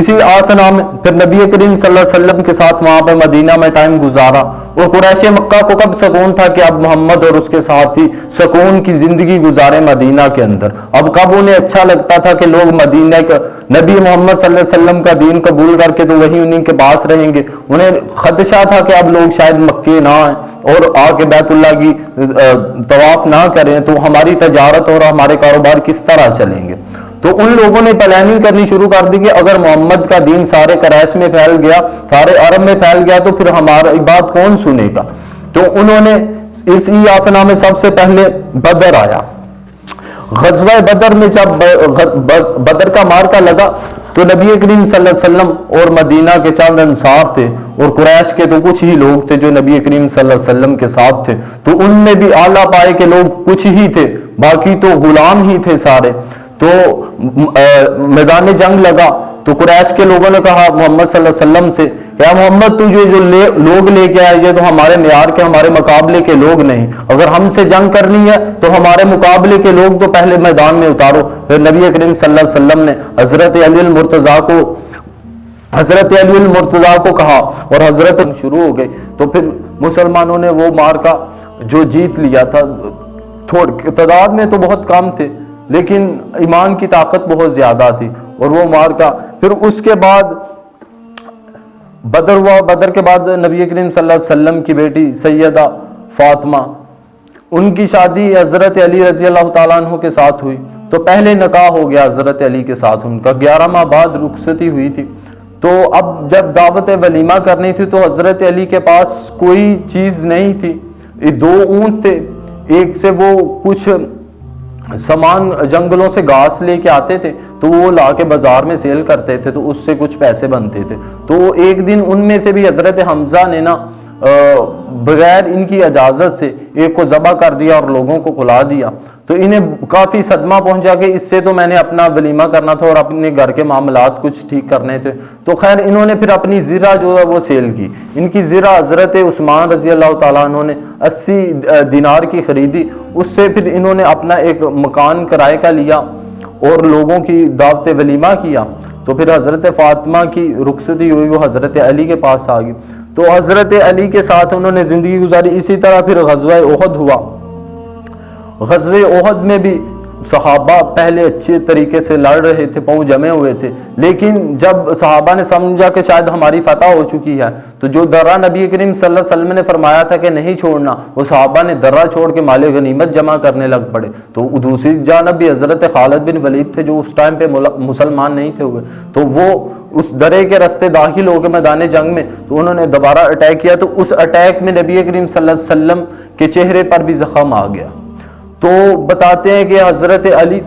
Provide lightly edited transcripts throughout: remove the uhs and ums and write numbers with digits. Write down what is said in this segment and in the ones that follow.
اسی آسنا میں پھر نبی کریم صلی اللہ علیہ وسلم کے ساتھ وہاں پہ مدینہ میں ٹائم گزارا، اور قریش مکہ کو کب سکون تھا کہ اب محمد اور اس کے ساتھی سکون کی زندگی گزارے مدینہ کے اندر، اب کب انہیں اچھا لگتا تھا کہ لوگ مدینہ کا نبی محمد صلی اللہ علیہ وسلم کا دین قبول کر کے تو وہی انہیں کے پاس رہیں گے، انہیں خدشہ تھا کہ اب لوگ شاید مکے نہ آئیں اور آ کے بیت اللہ کی طواف نہ کریں تو ہماری تجارت اور ہمارے کاروبار کس طرح چلیں گے۔ تو ان لوگوں نے پلاننگ کرنی شروع کر دی کہ اگر محمد کا دین سارے قریش میں پھیل گیا، سارے عرب میں پھیل گیا تو پھر ہماری بات کون سنے گا۔ تو انہوں نے اس آسنا میں سب سے پہلے بدر آیا۔ غزوہ بدر میں جب بدر کا مارکا لگا تو نبی کریم صلی اللہ علیہ وسلم اور مدینہ کے چند انصار تھے اور قریش کے تو کچھ ہی لوگ تھے جو نبی کریم صلی اللہ علیہ وسلم کے ساتھ تھے، تو ان میں بھی اعلیٰ پائے کے لوگ کچھ ہی تھے، باقی تو غلام ہی تھے سارے۔ تو میدان جنگ لگا تو قریش کے لوگوں نے کہا محمد صلی اللہ علیہ وسلم سے، یا محمد تجھے جو لوگ لے کے آئے یہ تو ہمارے معیار کے ہمارے مقابلے کے لوگ نہیں، اگر ہم سے جنگ کرنی ہے تو ہمارے مقابلے کے لوگ تو پہلے میدان میں اتارو۔ پھر نبی کریم صلی اللہ علیہ وسلم نے حضرت علی المرتضیٰ کو کہا اور حضرت شروع ہو گئی، تو پھر مسلمانوں نے وہ مارکا جو جیت لیا تھا، تعداد میں تو بہت کم تھے لیکن ایمان کی طاقت بہت زیادہ تھی، اور وہ مارکا پھر اس کے بعد بدر ہوا۔ بدر کے بعد نبی کریم صلی اللہ علیہ وسلم کی بیٹی سیدہ فاطمہ، ان کی شادی حضرت علی رضی اللہ تعالیٰ عنہ کے ساتھ ہوئی، تو پہلے نکاح ہو گیا حضرت علی کے ساتھ، ان کا 11 ماہ بعد رخصتی ہوئی تھی۔ تو اب جب دعوت ولیمہ کرنی تھی تو حضرت علی کے پاس کوئی چیز نہیں تھی، 2 اونٹ تھے، ایک سے وہ کچھ سامان جنگلوں سے گھاس لے کے آتے تھے تو وہ لا کے بازار میں سیل کرتے تھے تو اس سے کچھ پیسے بنتے تھے۔ تو ایک دن ان میں سے بھی حضرت حمزہ نے نا بغیر ان کی اجازت سے ایک کو ذبح کر دیا اور لوگوں کو کھلا دیا، تو انہیں کافی صدمہ پہنچا کہ اس سے تو میں نے اپنا ولیمہ کرنا تھا اور اپنے گھر کے معاملات کچھ ٹھیک کرنے تھے۔ تو خیر انہوں نے پھر اپنی زرہ جو ہے وہ سیل کی، ان کی زرہ حضرت عثمان رضی اللہ تعالیٰ عنہ نے 80 دینار کی خریدی، اس سے پھر انہوں نے اپنا ایک مکان کرائے کا لیا اور لوگوں کی دعوت ولیمہ کیا۔ تو پھر حضرت فاطمہ کی رخصتی ہوئی، وہ حضرت علی کے پاس آ گئی، تو حضرت علی کے ساتھ انہوں نے زندگی گزاری۔ اسی طرح پھر غزوہ احد ہوا۔ غزوہ احد میں بھی صحابہ پہلے اچھے طریقے سے لڑ رہے تھے، پاؤں جمے ہوئے تھے، لیکن جب صحابہ نے سمجھا کہ شاید ہماری فتح ہو چکی ہے تو جو درہ نبی کریم صلی اللہ علیہ وسلم نے فرمایا تھا کہ نہیں چھوڑنا، وہ صحابہ نے درہ چھوڑ کے مال غنیمت جمع کرنے لگ پڑے۔ تو دوسری جانب بھی حضرت خالد بن ولید تھے جو اس ٹائم پہ مسلمان نہیں تھے ہوئے، تو وہ اس درے کے راستے داخل ہو کے میدان جنگ میں تو انہوں نے دوبارہ اٹیک کیا، تو اس اٹیک میں نبی کریم صلی اللہ علیہ وسلم کے چہرے پر بھی زخم آ گیا۔ تو بتاتے ہیں کہ حضرت علی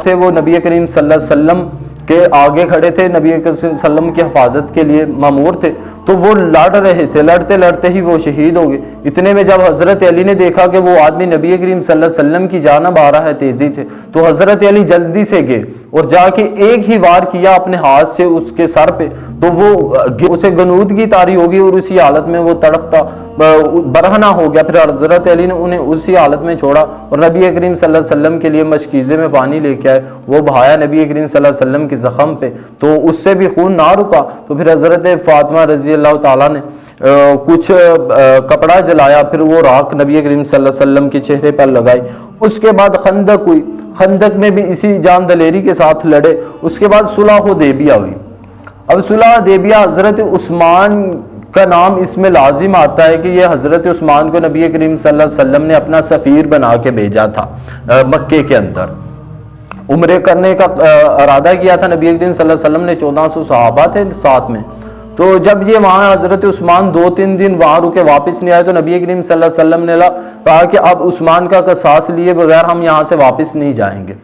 تھے وہ نبی کریم صلی اللہ علیہ وسلم کے آگے کھڑے تھے، نبی کریم صلی اللہ علیہ وسلم کی حفاظت کے لیے مامور تھے، تو وہ لڑ رہے تھے، لڑتے لڑتے ہی وہ شہید ہو گئے۔ اتنے میں جب حضرت علی نے دیکھا کہ وہ آدمی نبی کریم صلی اللہ علیہ وسلم کی جانب آ رہا ہے تیزی سے، تو حضرت علی جلدی سے گئے اور جا کے ایک ہی وار کیا اپنے ہاتھ سے اس کے سر پہ، تو وہ اسے گنودگی طاری ہوگی اور اسی حالت میں وہ تڑپتا برہنہ ہو گیا۔ پھر حضرت علی نے انہیں اسی حالت میں چھوڑا اور نبی کریم صلی اللہ علیہ وسلم کے لیے مشکیزے میں پانی لے کے آئے، وہ بہایا نبی کریم صلی اللہ علیہ وسلم کے زخم پہ، تو اس سے بھی خون نہ رکا۔ تو پھر حضرت فاطمہ رضی اللہ تعالیٰ نے کچھ کپڑا جلایا، پھر وہ راکھ نبی کریم صلی اللہ علیہ وسلم کے چہرے پر لگائی۔ اس کے بعد خندق ہوئی، خندق میں بھی اسی جان دلیری کے ساتھ لڑے۔ اس کے بعد صلح حدیبیہ ہوئی۔ اب صلح حدیبیہ حضرت عثمان کا نام اس میں لازم آتا ہے کہ یہ حضرت عثمان کو نبی کریم صلی اللہ علیہ وسلم نے اپنا سفیر بنا کے بھیجا تھا مکے کے اندر۔ عمرے کرنے کا ارادہ کیا تھا نبی کریم صلی اللہ علیہ وسلم نے، 1400 صحابہ تھے ساتھ میں۔ تو جب یہ وہاں حضرت عثمان 2-3 دن وہاں رکے واپس نہیں آئے تو نبی کریم صلی اللہ علیہ وسلم نے کہا کہ اب عثمان کا قصاص لیے بغیر ہم یہاں سے واپس نہیں جائیں گے،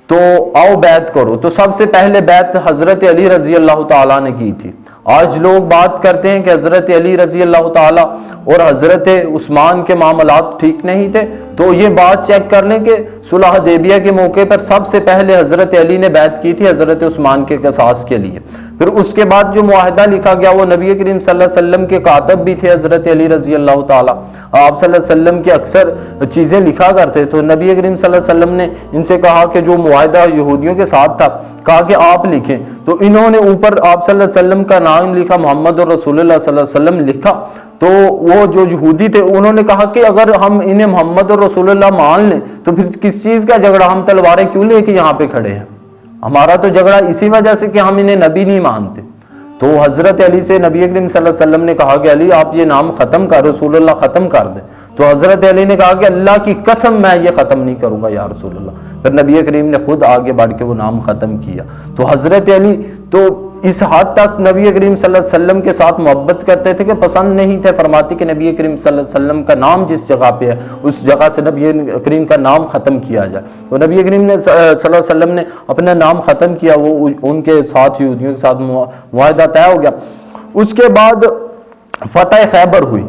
تو آؤ بیعت کرو۔ تو سب سے پہلے بیعت حضرت علی رضی اللہ تعالیٰ نے کی تھی۔ آج لوگ بات کرتے ہیں کہ حضرت علی رضی اللہ تعالیٰ اور حضرت عثمان کے معاملات ٹھیک نہیں تھے، تو یہ بات چیک کر لیں کہ صلح حدیبیہ کے موقع پر سب سے پہلے حضرت علی نے بیعت کی تھی حضرت عثمان کے قصاص کے لیے۔ پھر اس کے بعد جو معاہدہ لکھا گیا وہ نبی کریم صلی اللہ علیہ وسلم کے کاتب بھی تھے حضرت علی رضی اللہ تعالیٰ، آپ صلی اللہ علیہ وسلم کی اکثر چیزیں لکھا کرتے، تو نبی کریم صلی اللہ علیہ وسلم نے ان سے کہا کہ جو معاہدہ یہودیوں کے ساتھ تھا کہا کہ آپ لکھیں، تو انہوں نے اوپر آپ صلی اللہ علیہ وسلم کا نام لکھا، محمد رسول اللہ صلی اللہ علیہ وسلم لکھا، تو وہ جو یہودی تھے انہوں نے کہا کہ اگر ہم انہیں محمد رسول اللہ مان لیں تو پھر کس چیز کا جھگڑا، ہم تلواریں کیوں لے کے یہاں پہ کھڑے ہیں، ہمارا تو جھگڑا اسی وجہ سے کہ ہم انہیں نبی نہیں مانتے۔ تو حضرت علی سے نبی کریم صلی اللہ علیہ وسلم نے کہا کہ علی آپ یہ نام ختم کر، رسول اللہ ختم کر دیں، تو حضرت علی نے کہا کہ اللہ کی قسم میں یہ ختم نہیں کروں گا یا رسول اللہ، پھر نبی کریم نے خود آگے بڑھ کے وہ نام ختم کیا۔ تو حضرت علی تو اس حد تک نبی کریم صلی اللہ علیہ وسلم کے ساتھ محبت کرتے تھے کہ پسند نہیں تھے، فرماتے کہ نبی کریم صلی اللہ علیہ وسلم کا نام جس جگہ پہ ہے اس جگہ سے نبی کریم کا نام ختم کیا جائے، تو نبی کریم نے صلی اللہ علیہ وسلم نے اپنا نام ختم کیا، وہ ان کے ساتھ یہودیوں کے ساتھ معاہدہ طے ہو گیا۔ اس کے بعد فتح خیبر ہوئی،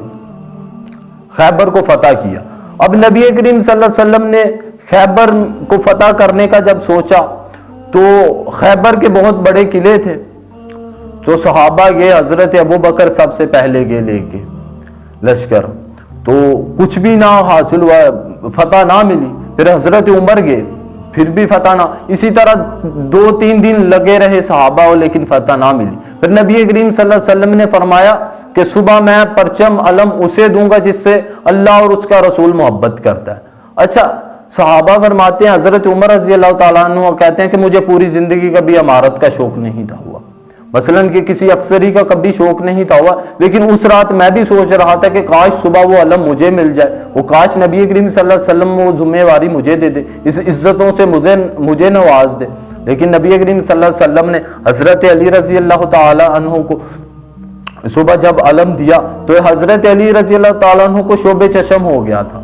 خیبر کو فتح کیا۔ اب نبی کریم صلی اللہ علیہ وسلم نے خیبر کو فتح کرنے کا جب سوچا تو خیبر کے بہت بڑے قلعے تھے، تو صحابہ گئے، حضرت ابو بکر سب سے پہلے گئے لے کے لشکر، تو کچھ بھی نہ حاصل ہوا، فتح نہ ملی، پھر حضرت عمر گئے، پھر بھی فتح نہ، اسی طرح 2-3 دن لگے رہے صحابہ لیکن فتح نہ ملی۔ پھر نبی کریم صلی اللہ علیہ وسلم نے فرمایا کہ صبح میں پرچم علم اسے دوں گا جس سے اللہ اور اس کا رسول محبت کرتا ہے۔ اچھا، صحابہ فرماتے ہیں حضرت عمر رضی اللہ تعالیٰ عنہ کہتے ہیں کہ مجھے پوری زندگی کبھی امارت کا شوق نہیں تھا ہوا، مثلاً کہ کسی افسری کا کبھی شوق نہیں تھا ہوا، لیکن اس رات میں بھی سوچ رہا تھا کہ کاش صبح وہ علم مجھے مل جائے، وہ کاش نبی کریم صلی اللہ علیہ وسلم وہ ذمہ واری مجھے دے دے، اس عزتوں سے مجھے نواز دے۔ لیکن نبی کریم صلی اللہ علیہ وسلم نے حضرت علی رضی اللہ تعالیٰ عنہ کو صبح جب علم دیا تو حضرت علی رضی اللہ تعالیٰ عنہ کو شعب چشم ہو گیا تھا،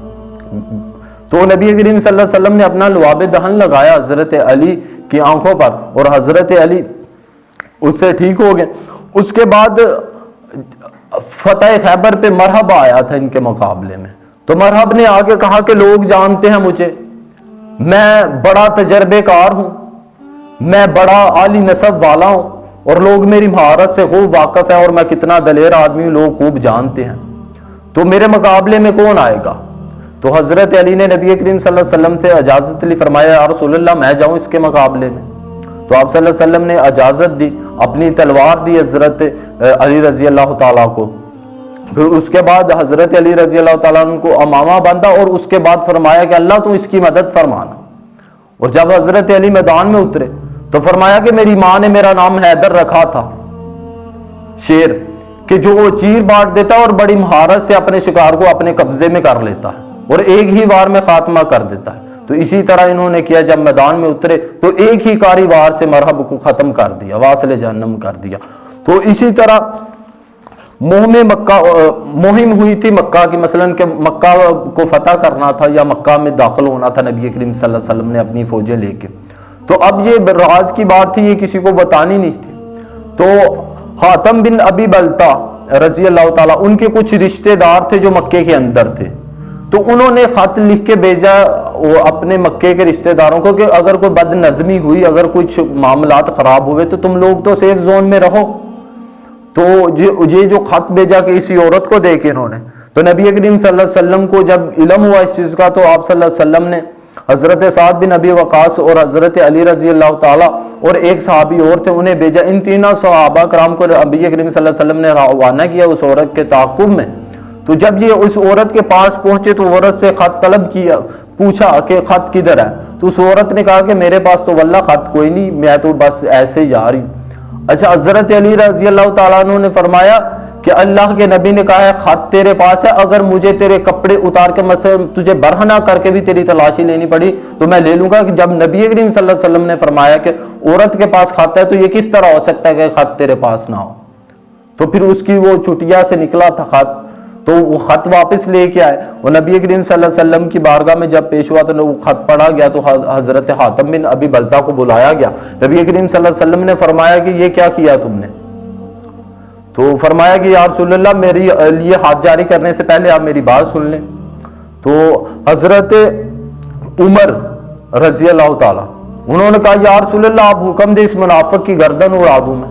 تو نبی کریم صلی اللہ علیہ وسلم نے اپنا لعاب دہن لگایا حضرت علی کی آنکھوں پر اور حضرت علی اس سے ٹھیک ہو گئے۔ اس کے بعد فتح خیبر پہ مرحب آیا تھا ان کے مقابلے میں، تو مرحب نے آگے کہا کہ لوگ جانتے ہیں مجھے، میں بڑا تجربے کار ہوں، میں بڑا عالی نسب والا ہوں، اور لوگ میری مہارت سے خوب واقف ہیں اور میں کتنا دلیر آدمی ہوں، لوگ خوب جانتے ہیں، تو میرے مقابلے میں کون آئے گا؟ تو حضرت علی نے نبی کریم صلی اللہ علیہ وسلم سے اجازت لی، فرمایا یا رسول اللہ میں جاؤں اس کے مقابلے میں؟ تو آپ صلی اللہ علیہ وسلم نے اجازت دی، اپنی تلوار دی حضرت علی رضی اللہ تعالیٰ کو، پھر اس کے بعد حضرت علی رضی اللہ تعالیٰ عنہ کو امامہ باندھا اور اس کے بعد فرمایا کہ اللہ تو اس کی مدد فرمانا۔ اور جب حضرت علی میدان میں اترے تو فرمایا کہ میری ماں نے میرا نام حیدر رکھا تھا، شیر، کہ جو وہ چیر بانٹ دیتا ہے اور بڑی مہارت سے اپنے شکار کو اپنے قبضے میں کر لیتا ہے اور ایک ہی وار میں خاتمہ کر دیتا ہے۔ تو اسی طرح انہوں نے کیا، جب میدان میں اترے تو ایک ہی کاری وار سے مرحب کو ختم کر دیا، واصل جہنم کر دیا۔ تو اسی طرح مہم ہوئی تھی مکہ کی، مثلاً کہ مکہ کو فتح کرنا تھا یا مکہ میں داخل ہونا تھا نبی کریم صلی اللہ علیہ وسلم نے اپنی فوجیں لے کے، تو اب یہ راز کی بات تھی، یہ کسی کو بتانی نہیں تھی۔ تو حاتم بن ابی بلتا رضی اللہ تعالیٰ، ان کے کچھ رشتہ دار تھے جو مکے کے اندر تھے، تو انہوں نے خط لکھ کے بھیجا وہ اپنے مکے کے رشتہ داروں کو کہ اگر کوئی بد نظمی ہوئی، اگر کچھ معاملات خراب ہوئے تو تم لوگ تو سیف زون میں رہو۔ تو یہ جو خط بھیجا کہ اسی عورت کو دے کے انہوں نے، تو نبی کریم صلی اللہ علیہ وسلم کو جب علم ہوا اس چیز کا تو آپ صلی اللہ علیہ وسلم نے حضرت سعد بن ابی وقاص اور حضرت علی رضی اللہ تعالیٰ اور ایک صحابی اور تھے، انہیں بھیجا، ان تینوں صحابہ کرام کو نبی کریم صلی اللہ علیہ وسلم نے روانہ کیا اس عورت کے تعاقب میں۔ تو جب یہ اس عورت کے پاس پہنچے تو عورت سے خط طلب کیا، پوچھا کہ خط کدھر ہے؟ تو اس عورت نے کہا کہ میرے پاس تو واللہ خط کوئی نہیں، میں تو بس ایسے ہی جا رہی ہوں۔ اچھا، حضرت علی رضی اللہ تعالیٰ عنہ نے فرمایا کہ اللہ کے نبی نے کہا ہے خط تیرے پاس ہے، اگر مجھے تیرے کپڑے اتار کے مثلا تجھے برہنہ کر کے بھی تیری تلاشی لینی پڑی تو میں لے لوں گا۔ کہ جب نبی کریم صلی اللہ علیہ وسلم نے فرمایا کہ عورت کے پاس خط ہے تو یہ کس طرح ہو سکتا ہے کہ خط تیرے پاس نہ ہو؟ تو پھر اس کی وہ چٹیا سے نکلا تھا خط، تو وہ خط واپس لے کے آئے، وہ نبی کریم صلی اللہ علیہ وسلم کی بارگاہ میں جب پیش ہوا تو وہ خط پڑھا گیا تو حضرت حاتم بن ابی بلتا کو بلایا گیا۔ نبی کریم صلی اللہ علیہ وسلم نے فرمایا کہ یہ کیا کیا تم نے؟ تو فرمایا کہ یا رسول اللہ میری لیے ہاتھ جاری کرنے سے پہلے آپ میری بات سن لیں۔ تو حضرت عمر رضی اللہ تعالیٰ انہوں نے کہا یا رسول اللہ آپ حکم دے اس منافق کی گردن اڑا دوں میں۔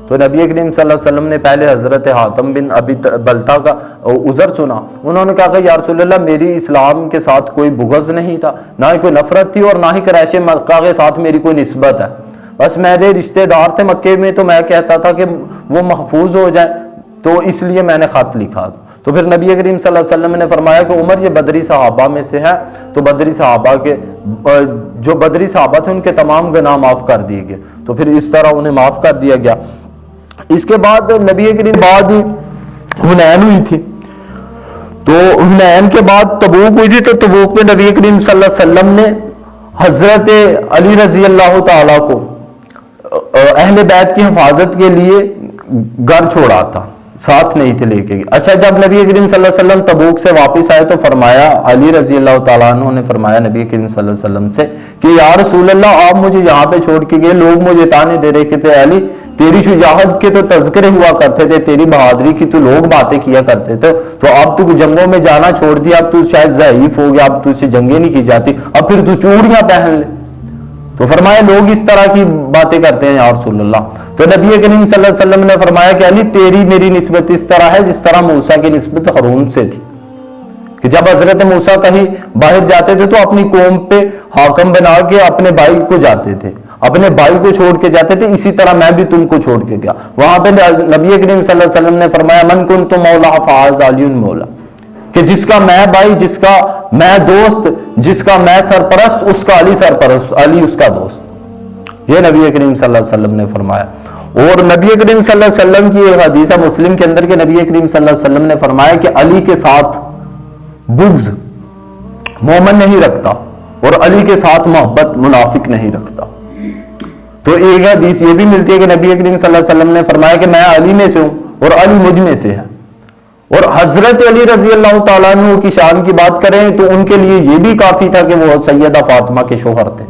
تو نبی کریم صلی اللہ علیہ وسلم نے پہلے حضرت حاتم بن ابی بلتا کا عذر سنا. انہوں نے کہا کہ یا رسول اللہ میری اسلام کے ساتھ کوئی بغض نہیں تھا، نہ ہی کوئی نفرت تھی، اور نہ ہی قریش مکہ کے ساتھ میری کوئی نسبت ہے. بس میرے رشتہ دار تھے مکے میں، تو میں کہتا تھا کہ وہ محفوظ ہو جائیں، تو اس لیے میں نے خط لکھا. تو پھر نبی کریم صلی اللہ علیہ وسلم نے فرمایا کہ عمر یہ بدری صحابہ میں سے ہے، تو بدری صحابہ کے جو بدری صحابہ تھے ان کے تمام گناہ معاف کر دیے گئے. تو پھر اس طرح انہیں معاف کر دیا گیا. اس کے بعد نبی کریم بعد حنین ہوئی تھی، تو حنین کے بعد تبوک ہوئی تھی. تو تبوک میں نبی کریم صلی اللہ علیہ وسلم نے حضرت علی رضی اللہ تعالیٰ کو اہل بیت کی حفاظت کے لیے گھر چھوڑا تھا، ساتھ نہیں تھے لے کے. اچھا جب نبی کریم صلی اللہ علیہ وسلم تبوک سے واپس آئے تو فرمایا، علی رضی اللہ تعالیٰ عنہ نے فرمایا نبی کریم صلی اللہ علیہ وسلم سے کہ یا رسول اللہ آپ مجھے یہاں پہ چھوڑ کے گئے، لوگ مجھے تانے دے رہے کہ تھے علی تیری شجاعت کے تو تذکرے ہوا کرتے تھے، تیری بہادری کی تو لوگ باتیں کیا کرتے تھے، تو اب تو جنگوں میں جانا چھوڑ دیا، اب تو شاید ضعیف ہو گیا، اب تو سے جنگیں نہیں کی جاتی، اب پھر تو چوڑیاں پہن لے. تو فرمایا لوگ اس طرح کی باتیں کرتے ہیں یا رسول اللہ. تو نبی کریم صلی اللہ علیہ وسلم نے فرمایا کہ علی تیری میری نسبت اس طرح ہے جس طرح موسیٰ کی نسبت ہارون سے تھی، کہ جب حضرت موسیٰ کہیں باہر جاتے تھے تو اپنی قوم پہ حاکم بنا کے اپنے بھائی کو جاتے تھے، اپنے بھائی کو چھوڑ کے جاتے تھے، اسی طرح میں بھی تم کو چھوڑ کے گیا. وہاں پہ نبی کریم صلی اللہ علیہ وسلم نے فرمایا من کنت مولا فہذا علی مولا، کہ جس کا میں بھائی، جس کا میں دوست، جس کا میں سرپرست، اس کا علی سرپرست، علی اس کا دوست. یہ نبی کریم صلی اللہ علیہ وسلم نے فرمایا. اور نبی کریم صلی اللہ علیہ وسلم کی ایک حدیث ہے مسلم کے اندر کہ نبی کریم صلی اللہ علیہ وسلم نے فرمایا کہ علی کے ساتھ بغض مومن نہیں رکھتا اور علی کے ساتھ محبت منافق نہیں رکھتا. تو ایک حدیث یہ بھی ملتی ہے کہ نبی کریم صلی اللہ علیہ وسلم نے فرمایا کہ میں علی میں سے ہوں اور علی مجھ میں سے ہے. اور حضرت علی رضی اللہ تعالیٰ عنہ کی شان کی بات کریں تو ان کے لیے یہ بھی کافی تھا کہ وہ سیدہ فاطمہ کے شوہر تھے،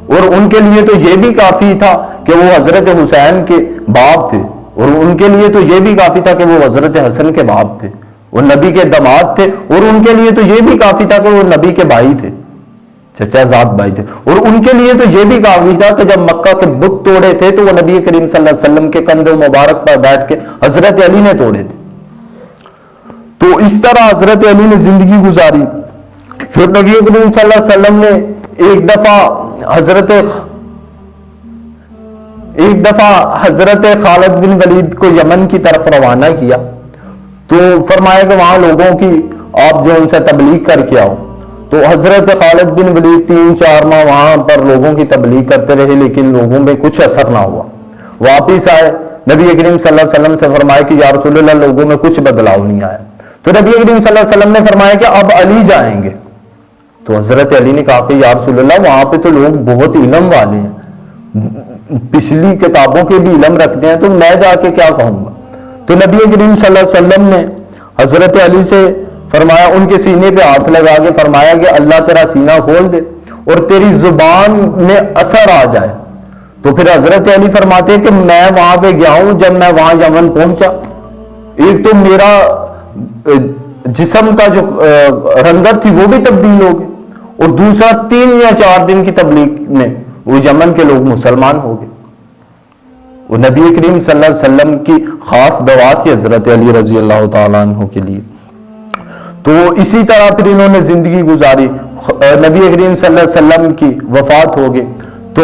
اور ان کے لیے تو یہ بھی کافی تھا کہ وہ حضرت حسین کے باپ تھے، اور ان کے لیے تو یہ بھی کافی تھا کہ وہ حضرت حسن کے باپ تھے، وہ نبی کے داماد تھے، اور ان کے لیے تو یہ بھی کافی تھا کہ وہ نبی کے بھائی تھے، چچا زاد بھائی تھے. اور ان کے لیے تو یہ بھی کافی تھا کہ جب مکہ کے بت توڑے تھے تو وہ نبی کریم صلی اللہ علیہ وسلم کے کندھے مبارک پر بیٹھ کے حضرت علی نے توڑے تھے. تو اس طرح حضرت علی نے زندگی گزاری. پھر نبی کریم صلی اللہ علیہ وسلم نے ایک دفعہ حضرت خالد بن ولید کو یمن کی طرف روانہ کیا. تو فرمایا کہ وہاں لوگوں کی آپ جو ان سے تبلیغ کر کے آؤ. تو حضرت خالد بن ولید 3-4 ماہ وہاں پر لوگوں کی تبلیغ کرتے رہے، لیکن لوگوں میں کچھ اثر نہ ہوا. واپس آئے، نبی کریم صلی اللہ علیہ وسلم سے فرمایا کہ یا رسول اللہ لوگوں میں کچھ بدلاؤ نہیں آیا. تو نبی کریم صلی اللہ علیہ وسلم نے فرمایا کہ اب علی جائیں گے. تو حضرت علی نے کہا کہ یا رسول اللہ وہاں پہ تو لوگ بہت علم والے ہیں، پچھلی کتابوں کے بھی علم رکھتے ہیں، تو میں جا کے کیا کہوں گا. تو نبی کریم صلی اللہ علیہ وسلم نے حضرت علی سے فرمایا، ان کے سینے پہ ہاتھ لگا کے فرمایا کہ اللہ تیرا سینہ کھول دے اور تیری زبان میں اثر آ جائے. تو پھر حضرت علی فرماتے ہیں کہ میں وہاں پہ گیا ہوں، جب میں وہاں یمن پہنچا ایک تو میرا جسم کا جو رنگت تھی وہ بھی تبدیل ہو گئی، اور دوسرا 3 یا 4 دن کی تبلیغ میں وہ یمن کے لوگ مسلمان ہو گئے. وہ نبی کریم صلی اللہ علیہ وسلم کی خاص دعا تھی حضرت علی رضی اللہ تعالیٰ عنہ کے لیے. تو اسی طرح پھر انہوں نے زندگی گزاری. نبی کریم صلی اللہ علیہ وسلم کی وفات ہو گئی. تو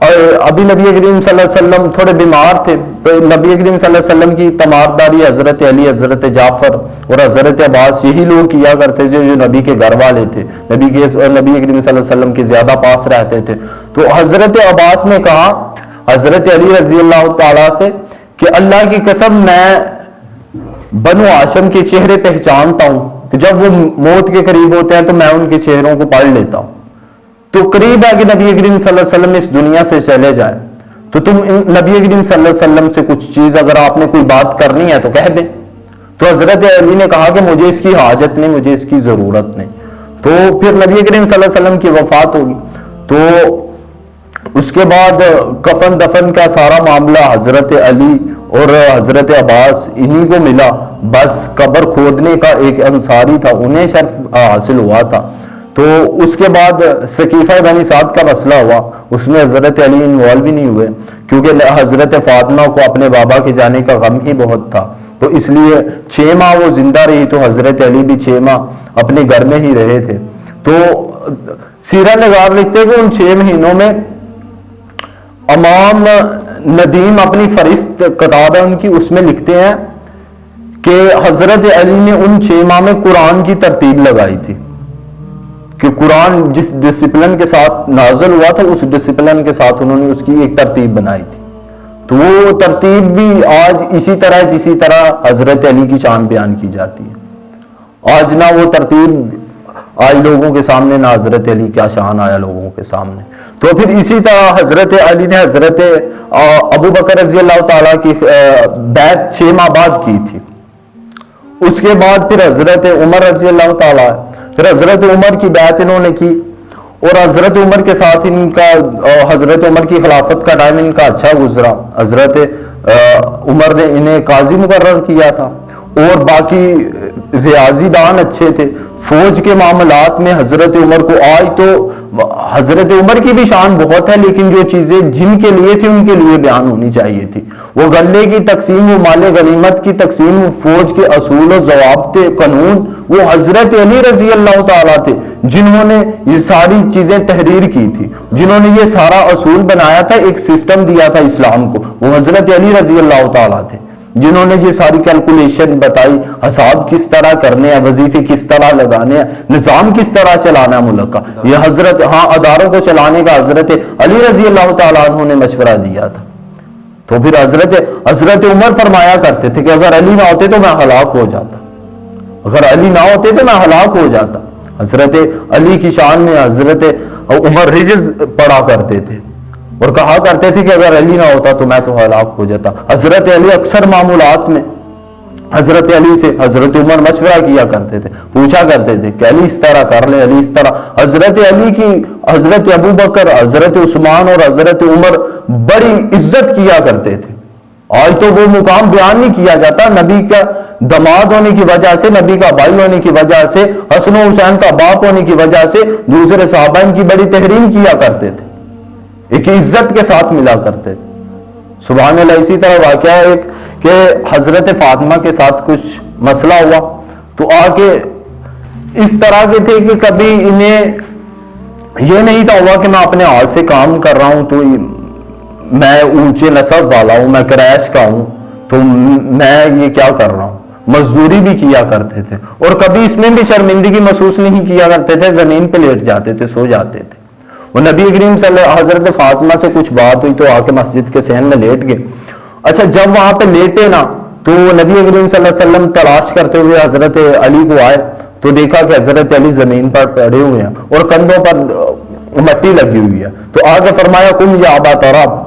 ابھی نبی کریم صلی اللہ علیہ وسلم تھوڑے بیمار تھے، تو نبی کریم صلی اللہ علیہ وسلم کی تمارداری حضرت علی، حضرت جعفر اور حضرت عباس یہی لوگ کیا کرتے تھے جو نبی کے گھر والے تھے، نبی کریم صلی اللہ علیہ وسلم کے زیادہ پاس رہتے تھے. تو حضرت عباس نے کہا حضرت علی رضی اللہ تعالیٰ سے کہ اللہ کی قسم میں بنو ہاشم کے چہرے پہچانتا ہوں کہ جب وہ موت کے قریب ہوتے ہیں تو میں ان کے چہروں کو پڑھ لیتا ہوں. تو قریب ہے کہ نبی کریم صلی اللہ علیہ وسلم اس دنیا سے چلے جائیں، تو تم نبی کریم صلی اللہ علیہ وسلم سے کچھ چیز اگر آپ نے کوئی بات کرنی ہے تو کہہ دیں. تو حضرت علی نے کہا کہ مجھے اس کی حاجت نہیں، مجھے اس کی ضرورت نہیں. تو پھر نبی کریم صلی اللہ علیہ وسلم کی وفات ہوگی. تو اس کے بعد کفن دفن کا سارا معاملہ حضرت علی اور حضرت عباس انہی کو ملا. بس قبر کھودنے کا ایک انصاری تھا، انہیں شرف حاصل ہوا تھا. تو اس کے بعد سقیفہ بنی سعد کا مسئلہ ہوا، اس میں حضرت علی انوالو بھی نہیں ہوئے، کیونکہ حضرت فاطمہ کو اپنے بابا کے جانے کا غم ہی بہت تھا، تو اس لیے 6 ماہ وہ زندہ رہی، تو حضرت علی بھی 6 ماہ اپنے گھر میں ہی رہے تھے۔ تو سیرہ نگار لکھتے کہ ان 6 مہینوں میں امام ندیم اپنی فہرست کتاب ہے ان کی، اس میں لکھتے ہیں کہ حضرت علی نے ان 6 ماہ میں قرآن کی ترتیب لگائی تھی، کہ قرآن جس ڈسپلن کے ساتھ نازل ہوا تھا اس ڈسپلن کے ساتھ انہوں نے اس کی ایک ترتیب بنائی تھی، تو وہ ترتیب بھی آج اسی طرح جسی طرح حضرت علی کی شان بیان کی جاتی ہے۔ آج نہ وہ ترتیب آج لوگوں کے سامنے، نہ حضرت علی کیا شان آیا لوگوں کے سامنے۔ تو پھر اسی طرح حضرت علی نے حضرت ابو بکر رضی اللہ تعالیٰ کی بیعت 6 ماہ بعد کی تھی، اس کے بعد پھر حضرت عمر رضی اللہ تعالیٰ، پھر حضرت عمر کی بیعت انہوں نے کی، اور حضرت عمر کے ساتھ ان کا حضرت عمر کی خلافت کا ٹائم ان کا اچھا گزرا، حضرت عمر نے انہیں قاضی مقرر کیا تھا، اور باقی ریاضی دان اچھے تھے، فوج کے معاملات میں حضرت عمر کو آج تو حضرت عمر کی بھی شان بہت ہے، لیکن جو چیزیں جن کے لیے تھی ان کے لیے بیان ہونی چاہیے تھی، وہ غلے کی تقسیم، وہ مال غنیمت کی تقسیم، فوج کے اصول و ضوابطے قانون، وہ حضرت علی رضی اللہ تعالیٰ تھے جنہوں نے یہ ساری چیزیں تحریر کی تھی، جنہوں نے یہ سارا اصول بنایا تھا، ایک سسٹم دیا تھا اسلام کو، وہ حضرت علی رضی اللہ تعالیٰ تھے جنہوں نے یہ ساری کیلکولیشن بتائی، حساب کس طرح کرنے ہیں، وظیفے کس طرح لگانے ہیں، نظام کس طرح چلانا ہے ملک کا، یہ حضرت اداروں کو چلانے کا حضرت علی رضی اللہ تعالیٰ عنہ نے مشورہ دیا تھا۔ تو پھر حضرت عمر فرمایا کرتے تھے کہ اگر علی نہ ہوتے تو میں ہلاک ہو جاتا، اگر علی نہ ہوتے تو میں ہلاک ہو جاتا۔ حضرت علی کی شان میں حضرت عمر رجز پڑھا کرتے تھے اور کہا کرتے تھے کہ اگر علی نہ ہوتا تو میں تو ہلاک ہو جاتا۔ حضرت علی اکثر معمولات میں حضرت علی سے حضرت عمر مشورہ کیا کرتے تھے، پوچھا کرتے تھے کہ علی اس طرح کر لے، علی اس طرح۔ حضرت علی کی حضرت ابو بکر، حضرت عثمان اور حضرت عمر بڑی عزت کیا کرتے تھے۔ آج تو وہ مقام بیان نہیں کیا جاتا، نبی کا داماد ہونے کی وجہ سے، نبی کا بھائی ہونے کی وجہ سے، حسن و حسین کا باپ ہونے کی وجہ سے دوسرے صحابہ ان کی بڑی تحریم کیا کرتے تھے، ایک عزت کے ساتھ ملا کرتے تھے۔ سبحان اللہ۔ اسی طرح واقعہ ایک کہ حضرت فاطمہ کے ساتھ کچھ مسئلہ ہوا تو آ کے اس طرح کے تھے کہ کبھی انہیں یہ نہیں تھا ہوا کہ میں اپنے ہاتھ سے کام کر رہا ہوں تو میں اونچے نسب والا ہوں، میں قریش کا ہوں تو میں یہ کیا کر رہا ہوں، مزدوری بھی کیا کرتے تھے، اور کبھی اس میں بھی شرمندگی محسوس نہیں کیا کرتے تھے، زمین پہ لیٹ جاتے تھے، سو جاتے تھے۔ وہ نبی کریم صلی اللہ علیہ وسلم حضرت فاطمہ سے کچھ بات ہوئی تو آ کے مسجد کے صحن میں لیٹ گئے۔ اچھا جب وہاں پہ لیٹے نا تو نبی کریم صلی اللہ علیہ وسلم تلاش کرتے ہوئے حضرت علی کو آئے تو دیکھا کہ حضرت علی زمین پر پڑے ہوئے ہیں اور کندھوں پر مٹی لگی ہوئی ہے، تو آگے فرمایا قم یا ابا تراب،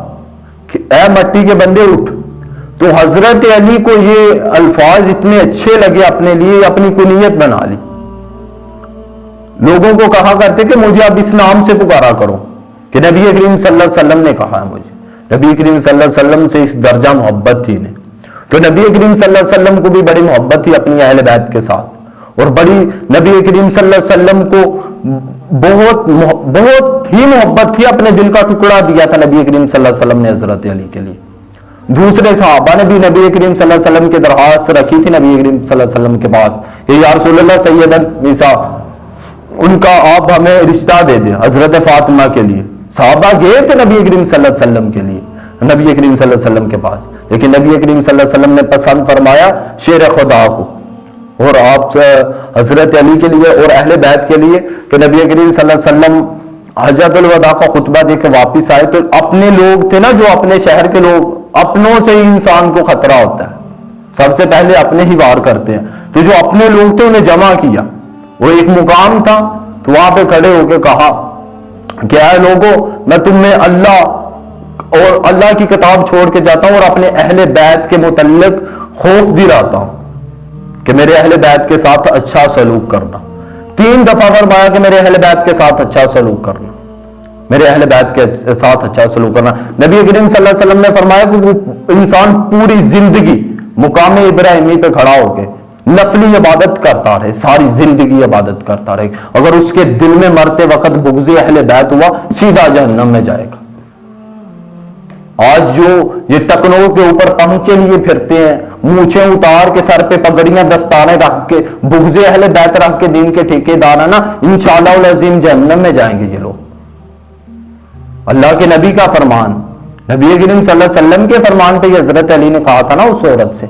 کہ اے مٹی کے بندے اٹھ۔ تو حضرت علی کو یہ الفاظ اتنے اچھے لگے، اپنے لیے اپنی کنیت بنا لی، لوگوں کو کہا کرتے کہ مجھے اب اس نام سے پکارا کرو، کہ نبی کریم صلی اللہ علیہ وسلم نے کہا ہے مجھے، نبی کریم صلی اللہ علیہ وسلم سے اس درجہ محبت تھی انہیں، تو نبی کریم صلی اللہ علیہ وسلم کو بھی بڑی محبت تھی اپنی اہل بیت کے ساتھ، اور بڑی نبی کریم صلی اللہ علیہ وسلم کو بہت ہی محبت تھی، اپنے دل کا ٹکڑا دیا تھا نبی کریم صلی اللہ علیہ وسلم نے حضرت علی کے لیے۔ دوسرے صحابہ نے بھی نبی کریم صلی اللہ علیہ وسلم کی درخواست رکھی تھی نبی کریم صلی اللہ علیہ وسلم کے پاس کہ یا رسول اللہ سید النساء، ان کا آپ ہمیں رشتہ دے دیں حضرت فاطمہ کے لیے۔ صحابہ گئے تھے نبی کریم صلی اللہ علیہ وسلم کے لیے، نبی کریم صلی اللہ علیہ وسلم کے پاس، لیکن نبی کریم صلی اللہ علیہ وسلم نے پسند فرمایا شیر خدا کو اور آپ حضرت علی کے لیے اور اہل بیت کے لیے، کہ نبی کریم صلی اللہ علیہ وسلم حجۃ الوداع کا خطبہ دے کے واپس آئے تو اپنے لوگ تھے نا، جو اپنے شہر کے لوگ، اپنوں سے ہی انسان کو خطرہ ہوتا ہے، سب سے پہلے اپنے ہی وار کرتے ہیں، تو جو اپنے لوگ تھے انہیں جمع کیا، وہ ایک مقام تھا، تو وہاں پہ کھڑے ہو کے کہا کہ اے لوگوں، میں تم میں اللہ اور اللہ کی کتاب چھوڑ کے جاتا ہوں اور اپنے اہل بیت کے متعلق خوف دلاتا ہوں کہ میرے اہل بیت کے ساتھ اچھا سلوک کرنا۔ 3 دفعہ فرمایا کہ میرے اہل بیت کے ساتھ اچھا سلوک کرنا، میرے اہل بیت کے ساتھ اچھا سلوک کرنا۔ نبی کریم صلی اللہ علیہ وسلم نے فرمایا کہ انسان پوری زندگی مقام ابراہیمی پہ کھڑا ہو کے نفلی عبادت کرتا رہے، ساری زندگی عبادت کرتا رہے، اگر اس کے دل میں مرتے وقت بغض اہل بیت ہوا، سیدھا جہنم میں جائے گا۔ آج جو یہ ٹکنوں کے اوپر پنکھے لیے پھرتے ہیں، مونچھیں اتار کے سر پہ پگڑیاں دستانے رکھ کے بغض اہل بیت رکھ کے دین کے ٹھیکیدار ہیں نا، انشاءاللہ العظیم جہنم میں جائیں گے یہ لوگ۔ اللہ کے نبی کا فرمان، نبی کریم صلی اللہ علیہ وسلم کے فرمان پہ یہ حضرت علی نے کہا تھا نا اس عورت سے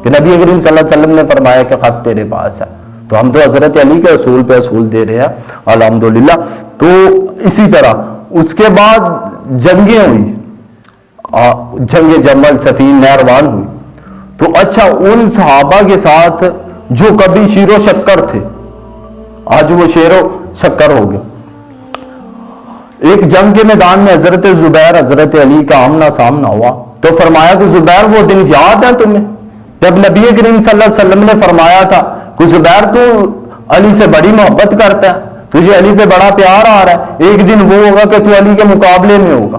کہ نبی کریم صلی اللہ علیہ وسلم نے فرمایا کہ خط تیرے پاس ہے، تو ہم تو حضرت علی کے اصول پہ اصول دے رہے ہیں الحمدللہ۔ تو اسی طرح اس کے بعد جنگیں ہوئی، جنگ جمل، صفین، نہروان ہوئی، تو اچھا ان صحابہ کے ساتھ جو کبھی شیر و شکر تھے، آج وہ شیر و شکر ہو گئے۔ ایک جنگ کے میدان میں حضرت زبیر حضرت علی کا آمنا سامنا ہوا، تو فرمایا کہ زبیر وہ دن یاد ہے تمہیں جب نبی کریم صلی اللہ علیہ وسلم نے فرمایا تھا کہ زبیر تو علی سے بڑی محبت کرتا ہے، تجھے علی پہ بڑا پیار آ رہا ہے، ایک دن وہ ہوگا کہ تو علی کے مقابلے میں ہوگا۔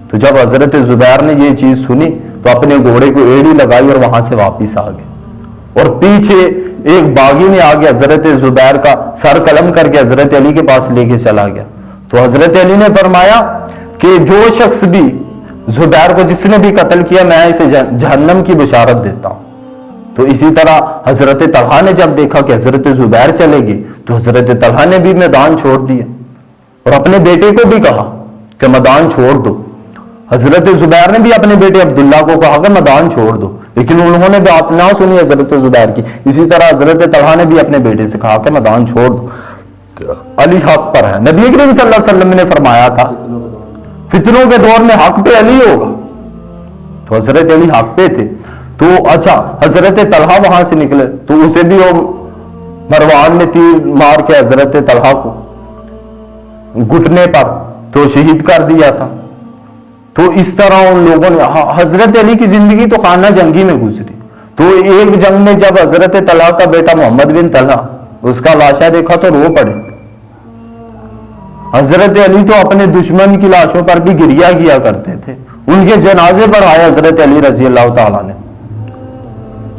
تو جب حضرت زبیر نے یہ چیز سنی تو اپنے گھوڑے کو ایڑی لگائی اور وہاں سے واپس آ گئے، اور پیچھے ایک باغی نے آگے حضرت زبیر کا سر قلم کر کے حضرت علی کے پاس لے کے چلا گیا۔ تو حضرت علی نے فرمایا کہ جو شخص بھی زبیر کو جس نے بھی قتل کیا میں اسے جہنم کی بشارت دیتا ہوں۔ تو اسی طرح حضرت طلحہ نے جب دیکھا کہ حضرت زبیر چلے گئے تو حضرت طلحہ نے بھی میدان چھوڑ دیا اور اپنے بیٹے کو بھی کہا کہ میدان چھوڑ دو۔ حضرت زبیر نے بھی اپنے بیٹے عبداللہ کو کہا کہ میدان چھوڑ دو، لیکن انہوں نے بات نہ سنی حضرت زبیر کی۔ اسی طرح حضرت طلحہ نے بھی اپنے بیٹے سے کہا کہ میدان چھوڑ دو، علی حق پر ہے۔ نبی کریم صلی اللہ علیہ وسلم نے فرمایا تھا فتنوں کے دور میں حق پہ علی ہوگا، تو حضرت علی حق پہ تھے۔ تو اچھا حضرت طلحہ وہاں سے نکلے تو اسے بھی وہ مروان نے تیر مار کے حضرت طلحہ کو گھٹنے پر تو شہید کر دیا تھا۔ تو اس طرح ان لوگوں نے حضرت علی کی زندگی تو خانہ جنگی میں گزری۔ تو ایک جنگ میں جب حضرت طلحہ کا بیٹا محمد بن طلحہ اس کا لاشا دیکھا تو رو پڑے۔ حضرت علی تو اپنے دشمن کی لاشوں پر بھی گریا کیا کرتے تھے، ان کے جنازے پر آئے حضرت علی رضی اللہ تعالیٰ نے۔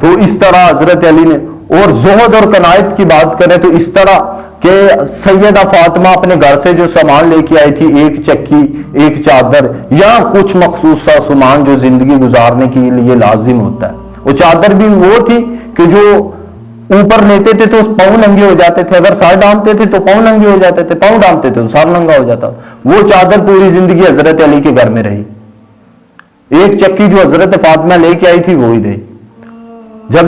تو اس طرح حضرت علی نے، اور زہد اور قناعت کی بات کریں تو اس طرح کہ سیدہ فاطمہ اپنے گھر سے جو سامان لے کے آئی تھی، ایک چکی، ایک چادر یا کچھ مخصوص سا سامان جو زندگی گزارنے کے لیے لازم ہوتا ہے، وہ چادر بھی وہ تھی کہ جو اوپر لیتے تھے تو پاؤں ننگے ہو جاتے تھے، اگر سر ڈالتے تھے تو پاؤں ننگے ہو جاتے تھے، پاؤں ڈالتے تھے تو سر ننگا ہو جاتا۔ وہ چادر پوری زندگی حضرت علی کے گھر میں رہی۔ ایک چکی جو حضرت فاطمہ لے کے آئی تھی وہی رہی۔ جب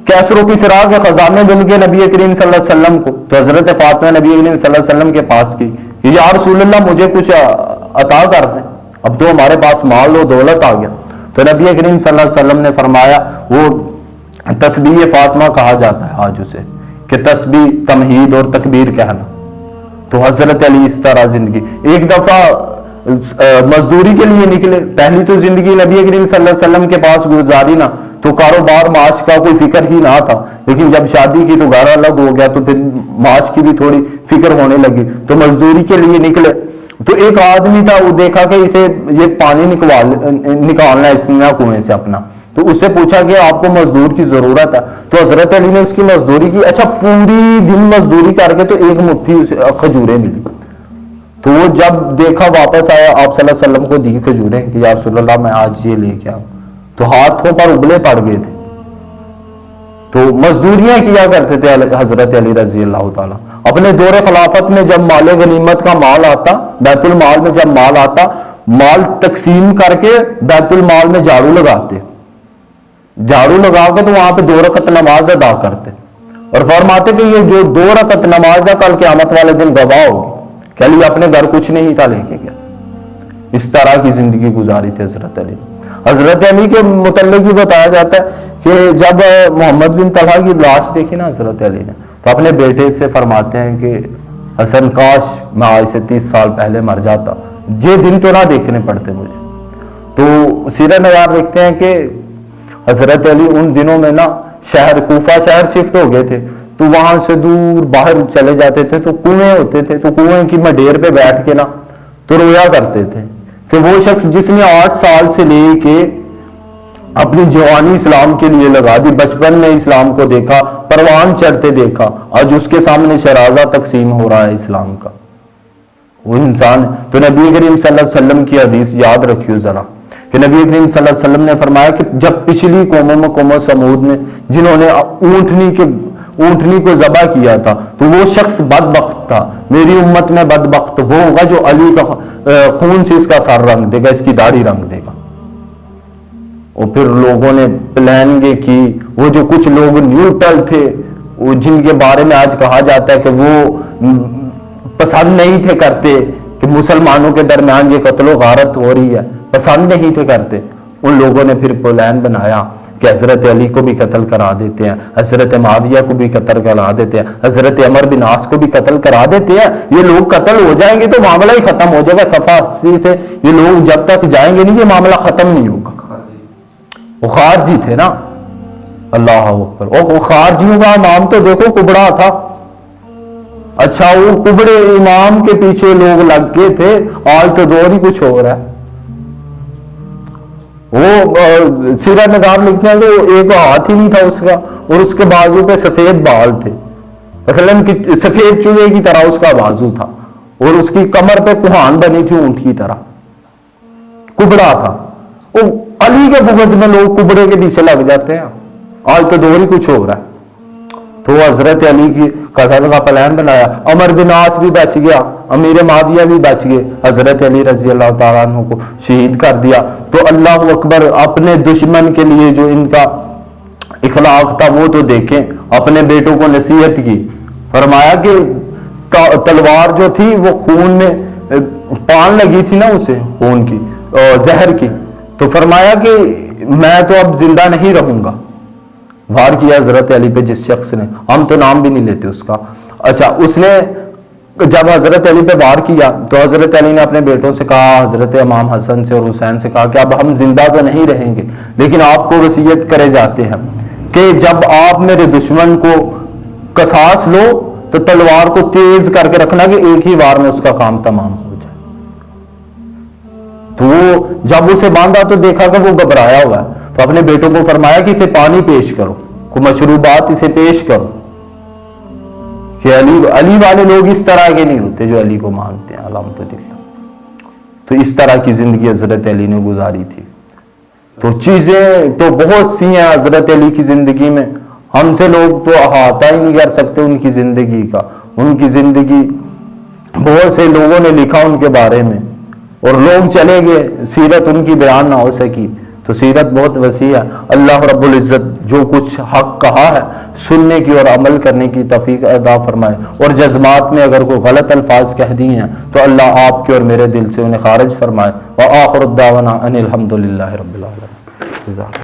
کیسروں کی سرا کے خزانے بن کے نبی کریم صلی اللہ علیہ وسلم کو، تو حضرت فاطمہ نبی کریم صلی اللہ علیہ وسلم کے پاس کی کہ یا رسول اللہ مجھے کچھ عطا کر دیں، اب تو ہمارے پاس مال و دولت آ گیا۔ تو نبی کریم صلی اللہ علیہ وسلم نے فرمایا، وہ تسبیح فاطمہ کہا جاتا ہے آج اسے، کہ تسبیح تمہید اور تکبیر کہنا۔ تو حضرت علی اس طرح زندگی، ایک دفعہ مزدوری کے لیے نکلے، پہلی تو زندگی نبی کریم صلی اللہ علیہ وسلم کے پاس گزاری نا، تو کاروبار معاش کا کوئی فکر ہی نہ تھا، لیکن جب شادی کی تو گھر الگ ہو گیا تو پھر معاش کی بھی تھوڑی فکر ہونے لگی، تو مزدوری کے لیے نکلے۔ تو ایک آدمی تھا، وہ دیکھا کہ اسے یہ پانی نکالنا ہے اس نے کنویں سے اپنا، تو اس سے پوچھا کہ آپ کو مزدور کی ضرورت ہے؟ تو حضرت علی نے اس کی مزدوری کی، اچھا پوری دن مزدوری کر کے تو ایک مٹھی اسے کھجوریں ملی۔ تو وہ جب دیکھا واپس آیا، آپ صلی اللہ علیہ وسلم کو دی کھجوریں کہ یا رسول اللہ میں آج یہ لے کے آؤں، تو ہاتھوں پر ابلے پڑ گئے تھے۔ تو مزدوریاں کیا کرتے تھے حضرت علی رضی اللہ تعالیٰ۔ اپنے دور خلافت میں جب مال غنیمت کا مال آتا، بیت المال میں جب مال آتا، مال تقسیم کر کے بیت المال میں جھاڑو لگاتے، جھاڑو لگا کے تو وہاں پہ 2 رکعت نماز ادا کرتے، اور فرماتے کہ یہ جو 2 رکعت نماز ہے کل قیامت والے دن گواہ ہوگی کہ علی اپنے گھر کچھ نہیں تھا لے کے گیا۔ اس طرح کی زندگی گزاری تھی حضرت علی۔ حضرت علی کے متعلق بھی بتایا جاتا ہے کہ جب محمد بن طلحہ کی لاش دیکھی نا حضرت علی نے، تو اپنے بیٹے سے فرماتے ہیں کہ حسن کاش میں آج سے 30 سال پہلے مر جاتا، یہ دن تو نہ دیکھنے پڑتے مجھے۔ تو سیرت نگار دیکھتے ہیں کہ حضرت علی ان دنوں میں نا شہر کوفہ شہر شفٹ ہو گئے تھے، تو وہاں سے دور باہر چلے جاتے تھے، تو کنویں ہوتے تھے، تو کنویں کی مڈیر پہ بیٹھ کے نا تو رویا کرتے تھے کہ وہ شخص جس نے 8 سال سے لے کے اپنی جوانی اسلام کے لیے لگا دی، بچپن میں اسلام کو دیکھا، پروان چڑھتے دیکھا، آج اس کے سامنے شرازہ تقسیم ہو رہا ہے اسلام کا، وہ انسان تو نبی کریم صلی اللہ علیہ وسلم کی حدیث یاد رکھیو ذرا کہ نبی کریم صلی اللہ علیہ وسلم نے فرمایا کہ جب پچھلی قوموں میں قوم سمود میں جنہوں نے اونٹنی کو ذبح کیا تھا تو وہ شخص بدبخت تھا، میری امت میں بدبخت وہ ہوگا جو علی کا خون سے اس کا سر رنگ دے گا، اس کی داڑھی رنگ دے گا۔ اور پھر لوگوں نے پلاننگ کی، وہ جو کچھ لوگ نیوٹرل تھے، وہ جن کے بارے میں آج کہا جاتا ہے کہ وہ پسند نہیں تھے کرتے کہ مسلمانوں کے درمیان یہ قتل و غارت ہو رہی ہے، پسند نہیں تھے کرتے، ان لوگوں نے پھر پلان بنایا کہ حضرت علی کو بھی قتل کرا دیتے ہیں، حضرت معاویہ کو بھی قتل کرا دیتے ہیں، حضرت عمر بن عاص کو بھی قتل کرا دیتے ہیں، یہ لوگ قتل ہو جائیں گے تو معاملہ ہی ختم ہو جائے گا۔ صفا تھے یہ لوگ، جب تک جائیں گے نہیں یہ معاملہ ختم نہیں ہوگا۔ وہ خارجی تھے نا، اللہ اکبر، اور خارجیوں کا نام تو دیکھو کبڑا تھا۔ اچھا وہ کبڑے امام کے پیچھے لوگ لگ گئے تھے، آج تو دور ہی کچھ ہو رہا ہے۔ وہ سیرت نگار لکھتے ہیں کہ ایک ہاتھ ہی نہیں تھا اس کا، اور اس کے بازو پہ سفید بال تھے، مثلاً سفید چوہے کی طرح اس کا بازو تھا، اور اس کی کمر پہ کوہان بنی تھی اونٹ کی طرح، کبڑا تھا۔ وہ علی کے بغض میں لوگ کبڑے کے پیچھے لگ جاتے ہیں، آج تو دور ہی کچھ ہو رہا ہے۔ تو حضرت علی کی قتل کا پلان بنایا، عمر بن عاص بھی بچ گیا، امیر معاویہ بھی بچ گئے، حضرت علی رضی اللہ تعالیٰ عنہ کو شہید کر دیا۔ تو اللہ اکبر، اپنے دشمن کے لیے جو ان کا اخلاق تھا وہ تو دیکھیں، اپنے بیٹوں کو نصیحت کی، فرمایا کہ تلوار جو تھی وہ خون میں پان لگی تھی نا اسے، خون کی زہر کی، تو فرمایا کہ میں تو اب زندہ نہیں رہوں گا۔ وار کیا حضرت علی پہ جس شخص نے، ہم تو نام بھی نہیں لیتے اس کا، اچھا اس نے جب حضرت علی پہ وار کیا تو حضرت علی نے اپنے بیٹوں سے کہا، حضرت امام حسن سے اور حسین سے کہا کہ اب ہم زندہ تو نہیں رہیں گے، لیکن آپ کو وصیت کرے جاتے ہیں کہ جب آپ میرے دشمن کو قصاص لو تو تلوار کو تیز کر کے رکھنا کہ ایک ہی وار میں اس کا کام تمام ہو جائے۔ تو وہ جب اسے باندھا تو دیکھا کہ وہ گھبرایا ہوا ہے، تو اپنے بیٹوں کو فرمایا کہ اسے پانی پیش کرو، کوئی مشروبات اسے پیش کرو، کہ علی والے لوگ اس طرح کے نہیں ہوتے جو علی کو مانتے ہیں، الحمدللہ۔ تو اس طرح کی زندگی حضرت علی نے گزاری تھی۔ تو چیزیں تو بہت سی ہیں حضرت علی کی زندگی میں، ہم سے لوگ تو احاطہ ہی نہیں کر سکتے ان کی زندگی کا۔ ان کی زندگی بہت سے لوگوں نے لکھا ان کے بارے میں، اور لوگ چلے گئے، سیرت ان کی بیان نہ ہو سکی۔ تو سیرت بہت وسیع ہے۔ اللہ رب العزت جو کچھ حق کہا ہے سننے کی اور عمل کرنے کی توفیق عطا فرمائے، اور جذبات میں اگر کوئی غلط الفاظ کہہ دی ہیں تو اللہ آپ کے اور میرے دل سے انہیں خارج فرمائے۔ وآخر الدعوانا ان الحمد للہ رب العالمین۔